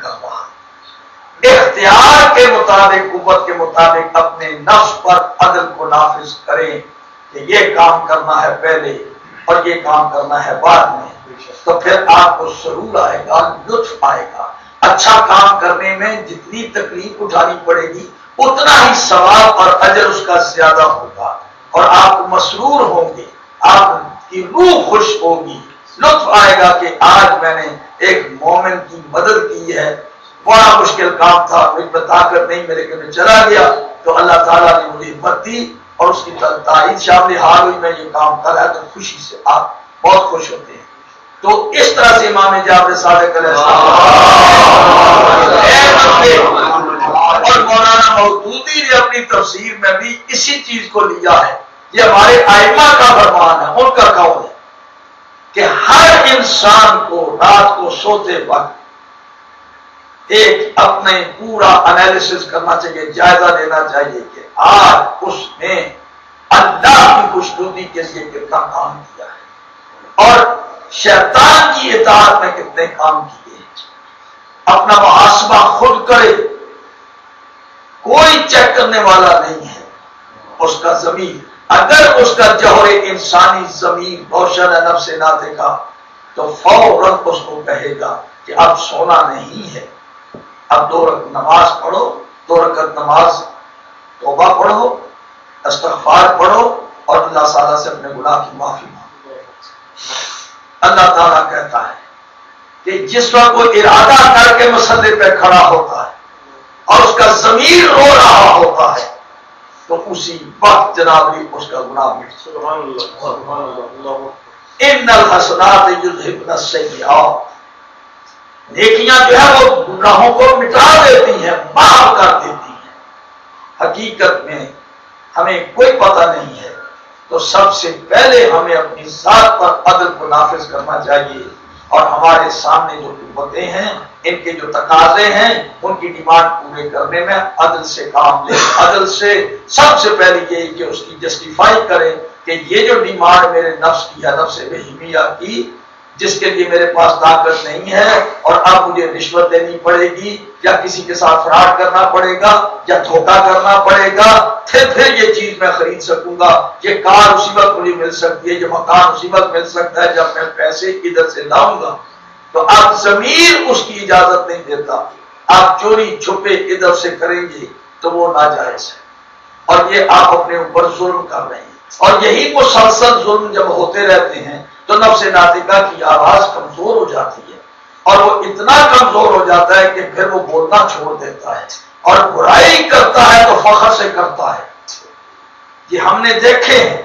کر رہا ہے، اختیار کے مطابق، قوت کے مطابق اپنے نفس پر عدل کو نافذ کریں کہ یہ کام کرنا ہے پہلے اور یہ کام کرنا ہے بعد میں، تو پھر آپ کو سرور آئے گا، لطف آئے گا۔ اچھا کام کرنے میں جتنی تکلیف اٹھانی پڑے گی اتنا ہی ثواب اور اجر اس کا زیادہ ہوگا، اور آپ مسرور ہوں گے، آپ کی روح خوش ہوگی، لطف آئے گا کہ آج میں نے ایک مومن کی مدد کی ہے، بڑا مشکل کام تھا، مجھ میں طاقت نہیں، میرے میں چلا گیا تو اللہ تعالیٰ نے مجھے ہمت دی اور اس کی تائید شامل حال ہوئی، میں یہ کام کر رہا تو خوشی سے آپ بہت خوش ہوتے ہیں۔ تو اس طرح سے امام جعفر صادق علیہ السلام اور مولانا مودودی نے اپنی تفسیر میں بھی اسی چیز کو لیا ہے، یہ ہمارے ائمہ کا فرمان ہے، ان کا قول ہے کہ ہر انسان کو رات کو سوتے وقت ایک اپنے پورا انالیسس کرنا چاہیے، جائزہ لینا چاہیے کہ آج اس نے اللہ کی خوشنودی کے لیے کتنا کام کیا ہے اور شیطان کی اطاعت میں کتنے کام کیے، اپنا محاسبہ خود کرے، کوئی چیک کرنے والا نہیں ہے اس کا ضمیر۔ اگر اس کا جوہر انسانی ضمیر روشن ہے نفس ناطقہ تو فوراً اس کو کہے گا کہ اب سونا نہیں ہے، اب 2 رکعت نماز پڑھو، 2 رکعت نماز توبہ پڑھو، استغفار پڑھو اور اللہ تعالیٰ سے اپنے گناہ کی معافی مانگو۔ اللہ تعالیٰ کہتا ہے کہ جس وقت وہ ارادہ کر کے مسئلے پہ کھڑا ہوتا ہے اور اس کا ضمیر رو رہا ہوتا ہے تو اسی وقت جناب اس کا گناہ مٹ جاتا ہے۔ ان الحسنات یذہبن السیئات، نیکیاں جو ہے وہ گناہوں کو مٹا دیتی ہیں، معاف کر دیتی ہیں۔ حقیقت میں ہمیں کوئی پتہ نہیں ہے تو سب سے پہلے ہمیں اپنی ذات پر عدل کو نافذ کرنا چاہیے، اور ہمارے سامنے جو قوتیں ہیں، ان کے جو تقاضے ہیں، ان کی ڈیمانڈ پورے کرنے میں عدل سے کام لیں۔ عدل سے سب سے پہلے یہ کہ اس کی جسٹیفائی کریں کہ یہ جو ڈیمانڈ میرے نفس کی ہے، نفس بہیمیہ کی، جس کے لیے میرے پاس طاقت نہیں ہے اور اب مجھے رشوت دینی پڑے گی یا کسی کے ساتھ فراڈ کرنا پڑے گا یا دھوکہ کرنا پڑے گا، پھر یہ چیز میں خرید سکوں گا، یہ کار اسی وقت مجھے مل سکتی ہے، یہ مکان اسی وقت مل سکتا ہے جب میں پیسے ادھر سے لاؤں گا، تو اب ضمیر اس کی اجازت نہیں دیتا، آپ چوری چھپے ادھر سے کریں گے تو وہ ناجائز ہے، اور یہ آپ اپنے اوپر ظلم کر رہے ہیں، اور یہی مسلسل ظلم جب ہوتے رہتے ہیں تو نفس ناطقہ کی آواز کمزور ہو جاتی ہے، اور وہ اتنا کمزور ہو جاتا ہے کہ پھر وہ بولنا چھوڑ دیتا ہے، اور برائی کرتا ہے تو فخر سے کرتا ہے۔ یہ ہم نے دیکھے ہیں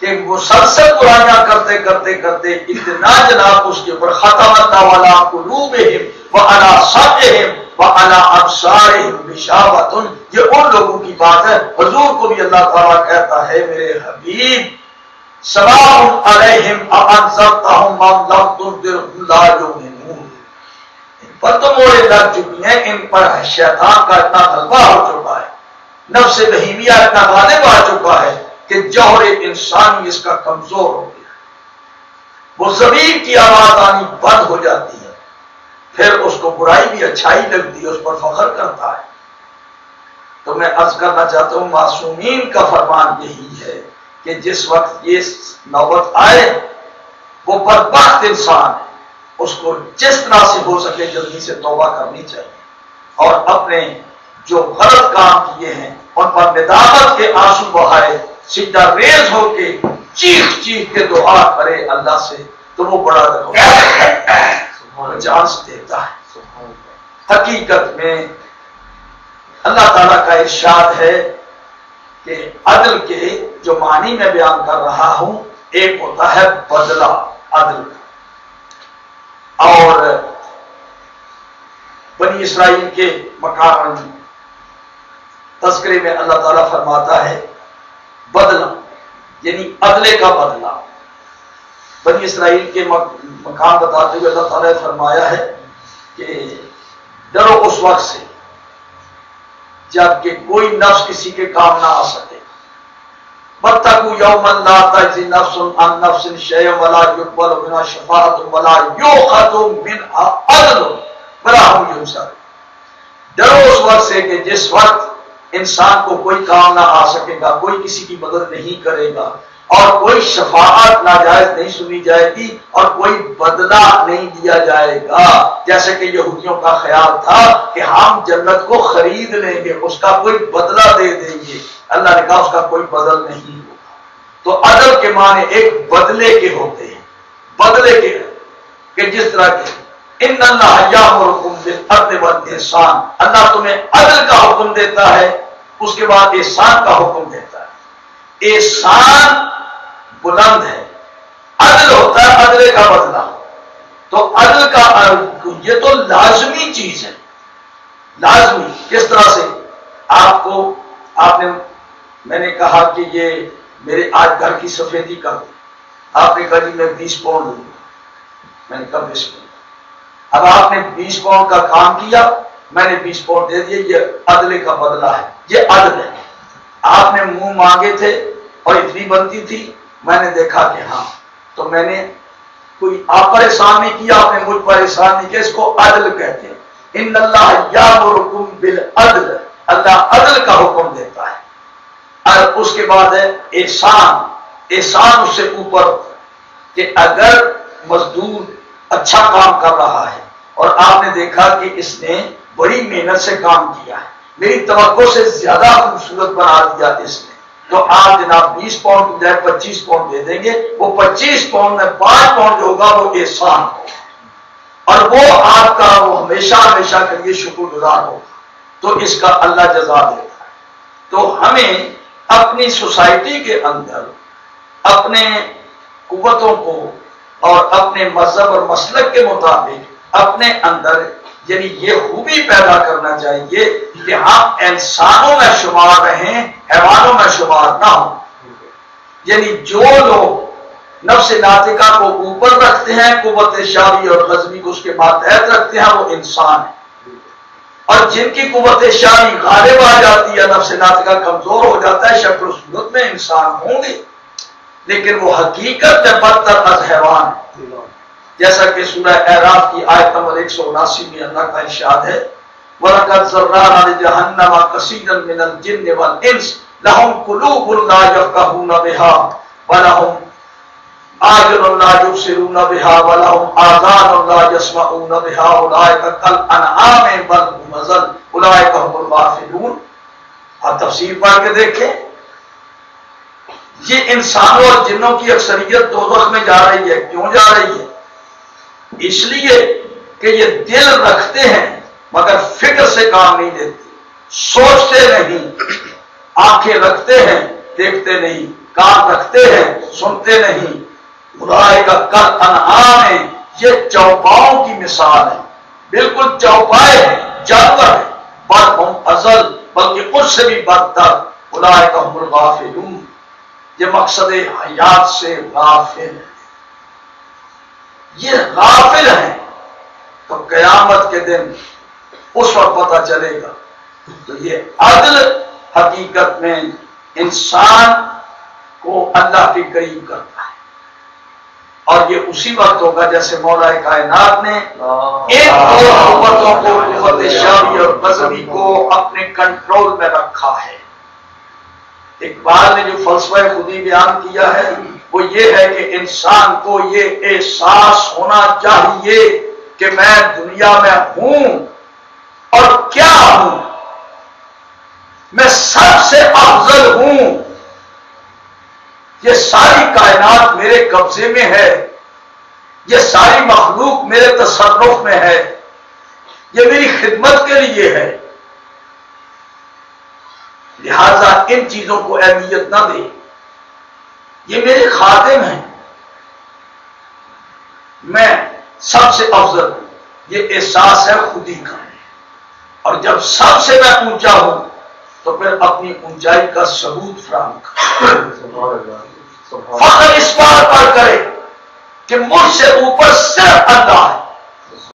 کہ مسلسل برائیاں کرتے کرتے کرتے اتنا جناب اس کے اوپر ختم اللہ علی قلوبہم وعلی سمعہم وعلی ابصارہم غشاوۃ، یہ ان لوگوں کی بات ہے۔ حضور کو بھی اللہ تعالیٰ کہتا ہے میرے حبیب سواء علیہم اانذرتہم ام لم تنذرہم لا یؤمنون، ان پر تو موڑے لگ چکی ہیں، ان پر شیطان کا اتنا غلبہ ہو چکا ہے، نفس بہیمیہ اتنا غالب آ چکا ہے کہ جوہر انسانی اس کا کمزور ہو گیا، وہ ضمیر کی آواز آنی بند ہو جاتی ہے، پھر اس کو برائی بھی اچھائی لگتی ہے، اس پر فخر کرتا ہے۔ تو میں عرض کرنا چاہتا ہوں معصومین کا فرمان یہی ہے کہ جس وقت یہ نوبت آئے وہ بدبخت انسان ہے، اس کو جس طرح سے ہو سکے جلدی سے توبہ کرنی چاہیے، اور اپنے جو غلط کام کیے ہیں ان پر ندامت کے آنسو بہائے، سجدہ ریز ہو کے چیخ چیخ کے دعا کرے اللہ سے، تو وہ بڑا چانس دیتا ہے۔ حقیقت میں اللہ تعالیٰ کا ارشاد ہے کہ عدل کے جو معنی میں بیان کر رہا ہوں، ایک ہوتا ہے بدلہ عدل کا، اور بنی اسرائیل کے مقام تذکرے میں اللہ تعالیٰ فرماتا ہے بدلہ یعنی عدلے کا بدلہ۔ بنی اسرائیل کے مقام بتاتے ہوئے اللہ تعالیٰ نے فرمایا ہے کہ ڈرو اس وقت سے جب کہ کوئی نفس کسی کے کام نہ آ سکے، واتقوا یوما لا تجزی نفس عن نفس شیئا ولا یقبل منها شفاعۃ ولا یؤخذ منها عدل ولا هم تمسر، ڈرو اس وقت سے کہ جس وقت انسان کو کوئی کام نہ آ سکے گا، کوئی کسی کی مدد نہیں کرے گا، اور کوئی شفاعت ناجائز نہیں سنی جائے گی، اور کوئی بدلہ نہیں دیا جائے گا، جیسے کہ یہودیوں کا خیال تھا کہ ہم جنت کو خرید لیں گے، اس کا کوئی بدلہ دے دیں گے۔ اللہ نے کہا اس کا کوئی بدل نہیں ہوگا۔ تو عدل کے معنی ایک بدلے کے ہوتے ہیں، بدلے کے، کہ جس طرح کے ان اللہ یامرکم بالعدل والاحسان، اللہ تمہیں عدل کا حکم دیتا ہے، اس کے بعد احسان کا حکم دیتا ہے۔ احسان بلند ہے، عدل ہوتا ہے عدل کا بدلہ، تو عدل کا یہ تو لازمی چیز ہے، لازمی۔ کس طرح سے میں نے کہا کہ یہ میرے آج گھر کی سفیدی کر دی، آپ نے کہا جی میں 20 پاؤنڈ دوں گا، میں نے کہا 20 پاؤنڈ، اب آپ نے 20 پاؤنڈ کا کام کیا، میں نے 20 پاؤنڈ دے دیے، یہ عدل کا بدلہ ہے، یہ عدل ہے۔ آپ نے منہ مانگے تھے اور اتنی بنتی تھی، میں نے دیکھا کہ ہاں، تو میں نے کوئی آپ پر احسان نہیں کیا، آپ نے مجھ پر احسان نہیں کیا، اس کو عدل کہتے ہیں۔ ان اللہ یامرکم بالعدل، اللہ عدل کا حکم دیتا ہے۔ اور اس کے بعد ہے احسان، احسان اس سے اوپر کہ اگر مزدور اچھا کام کر رہا ہے اور آپ نے دیکھا کہ اس نے بڑی محنت سے کام کیا ہے، میری توقع سے زیادہ خوبصورت بنا دیا اس نے، تو آپ جناب 20 پاؤنڈ کی بجائے 25 پاؤنڈ دے دیں گے، وہ 25 پاؤنڈ میں 5 پاؤنڈ جو ہوگا وہ احسان ہوگا، اور وہ آپ کا وہ ہمیشہ ہمیشہ کے لیے شکر گزار ہوگا، تو اس کا اللہ جزا دیتا ہے۔ تو ہمیں اپنی سوسائٹی کے اندر اپنے قوتوں کو اور اپنے مذہب اور مسلک کے مطابق اپنے اندر یعنی یہ خوبی پیدا کرنا چاہیے کہ ہم انسانوں میں شمار رہیں، حیوانوں میں شمار نہ ہوں۔ یعنی جو لوگ نفس ناطقہ کو اوپر رکھتے ہیں، قوت شاوی اور غضبی کو اس کے ماتحت رکھتے ہیں، وہ انسان ہے، اور جن کی قوت شاوی غالب آ جاتی ہے، نفس ناطقہ کمزور ہو جاتا ہے، شکل و صورت میں انسان ہوں گے لیکن وہ حقیقت میں بدتر از حیوان ہے، جیسا کہ سورہ اعراف کی آیت نمبر 179 میں اللہ کا ارشاد ہے وَلَقَدْ ذَرَّأْنَا لِجَهَنَّمَ كَثِيرًا مِنَ الْجِنِّ وَالْإِنسِ لَهُمْ قُلُوبٌ لَا يَفْقَهُونَ بِهَا وَلَهُمْ أَعْيُنٌ لَا يُبْصِرُونَ بِهَا وَلَهُمْ آذَانٌ لَا يَسْمَعُونَ بِهَا أُولَٰئِكَ كَالْأَنْعَامِ بَلْ هُمْ أَضَلُّ أُولَٰئِكَ هُمُ الْغَافِلُونَ۔ آپ تفسیر پڑھ کے دیکھیں، یہ انسانوں اور جنوں کی اکثریت دوزخ میں جا رہی ہے۔ کیوں جا رہی ہے؟ اس لیے کہ یہ دل رکھتے ہیں مگر فکر سے کام نہیں لیتے، سوچتے نہیں، آنکھیں رکھتے ہیں دیکھتے نہیں، کان رکھتے ہیں سنتے نہیں۔ اولئک کالانعام ہے، یہ چوپاؤں کی مثال ہے، بالکل چوپائے ہیں، جانور ہیں، بل ہم اضل، بلکہ اس سے بھی بدتر، اولئک هم الغافلون، یہ مقصد حیات سے غافل ہے، یہ غافل ہیں۔ تو قیامت کے دن اس وقت پتہ چلے گا۔ تو یہ عدل حقیقت میں انسان کو اللہ کے قریب کرتا ہے، اور یہ اسی وقت ہوگا جیسے مولا کائنات نے ان دو قوتوں کو، قوت شاوی اور غضبی کو اپنے کنٹرول میں رکھا ہے۔ اقبال نے جو فلسفہ خودی بیان کیا ہے وہ یہ ہے کہ انسان کو یہ احساس ہونا چاہیے کہ میں دنیا میں ہوں اور کیا ہوں، میں سب سے افضل ہوں، یہ ساری کائنات میرے قبضے میں ہے، یہ ساری مخلوق میرے تصرف میں ہے، یہ میری خدمت کے لیے ہے، لہذا ان چیزوں کو اہمیت نہ دے، یہ میرے خادم ہیں، میں سب سے افضل ہوں، یہ احساس ہے خودی کا۔ اور جب سب سے میں اونچا ہوں تو پھر اپنی اونچائی کا ثبوت فراہم کرے، فخر اس بات پر کرے کہ مجھ سے اوپر صرف اللہ ہے،